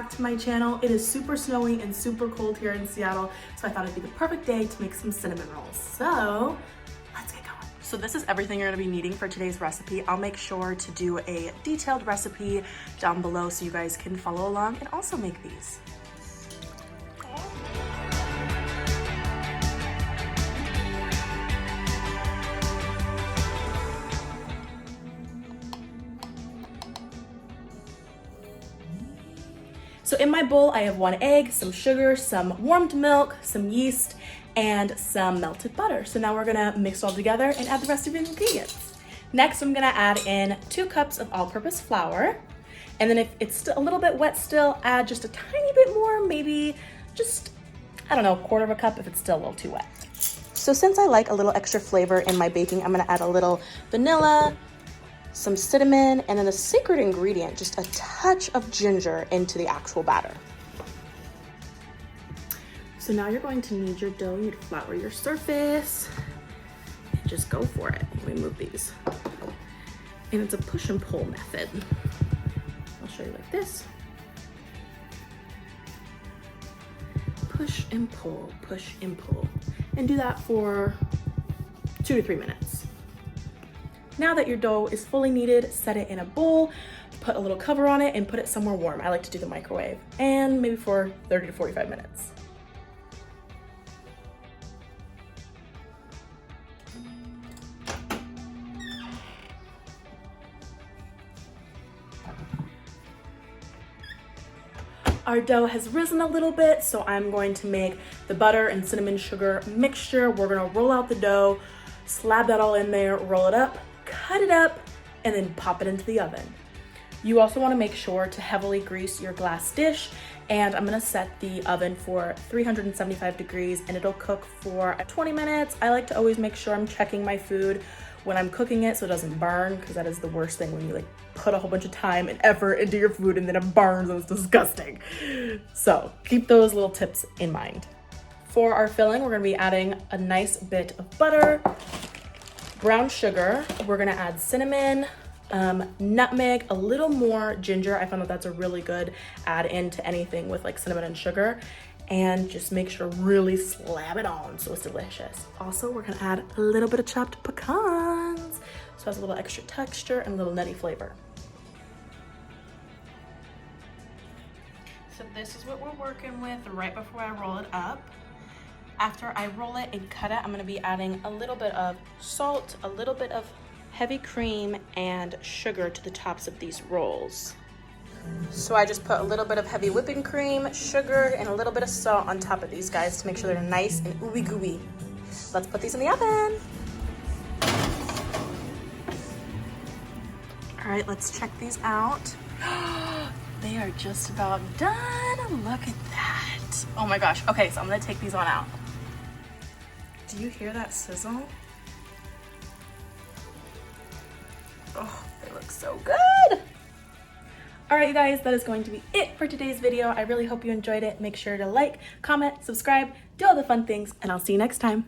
back to my channel. It is super snowy and super cold here in Seattle, so I thought it'd be the perfect day to make some cinnamon rolls. So let's get going. So this is everything you're gonna be needing for today's recipe. I'll make sure to do a detailed recipe down below so you guys can follow along and also make these. So in my bowl, I have 1 egg, some sugar, some warmed milk, some yeast, and some melted butter. So now we're gonna mix it all together and add the rest of the ingredients. Next, I'm gonna add in 2 cups of all-purpose flour. And then if it's a little bit wet still, add just a tiny bit more, maybe just, I don't know, 1/4 cup if it's still a little too wet. So since I like a little extra flavor in my baking, I'm gonna add a little vanilla, some cinnamon, and then the secret ingredient, just a touch of ginger into the actual batter. So now you're going to knead your dough. You need to flour your surface and just go for it. Let me move these. And it's a push and pull method. I'll show you like this. Push and pull, push and pull. And do that for 2 to 3 minutes. Now that your dough is fully kneaded, set it in a bowl, put a little cover on it, and put it somewhere warm. I like to do the microwave, and maybe for 30 to 45 minutes. Our dough has risen a little bit, so I'm going to make the butter and cinnamon sugar mixture. We're gonna roll out the dough, slab that all in there, roll it up, cut it up, and then pop it into the oven. You also want to make sure to heavily grease your glass dish, and I'm gonna set the oven for 375 degrees and it'll cook for 20 minutes. I like to always make sure I'm checking my food when I'm cooking it so it doesn't burn, because that is the worst thing when you like put a whole bunch of time and effort into your food and then it burns and it's disgusting. So keep those little tips in mind. For our filling, we're gonna be adding a nice bit of butter, brown sugar, we're gonna add cinnamon, nutmeg, a little more ginger. I found that that's a really good add into anything with like cinnamon and sugar, and just make sure to really slab it on so it's delicious. Also, we're gonna add a little bit of chopped pecans, so it has a little extra texture and a little nutty flavor. So this is what we're working with right before I roll it up. After I roll it and cut it, I'm gonna be adding a little bit of salt, a little bit of heavy cream, and sugar to the tops of these rolls. So I just put a little bit of heavy whipping cream, sugar, and a little bit of salt on top of these guys to make sure they're nice and ooey gooey. Let's put these in the oven. All right, let's check these out. They are just about done. Look at that. Oh my gosh. Okay, so I'm gonna take these on out. Do you hear that sizzle? Oh, they look so good. All right, you guys, that is going to be it for today's video. I really hope you enjoyed it. Make sure to like, comment, subscribe, do all the fun things, and I'll see you next time.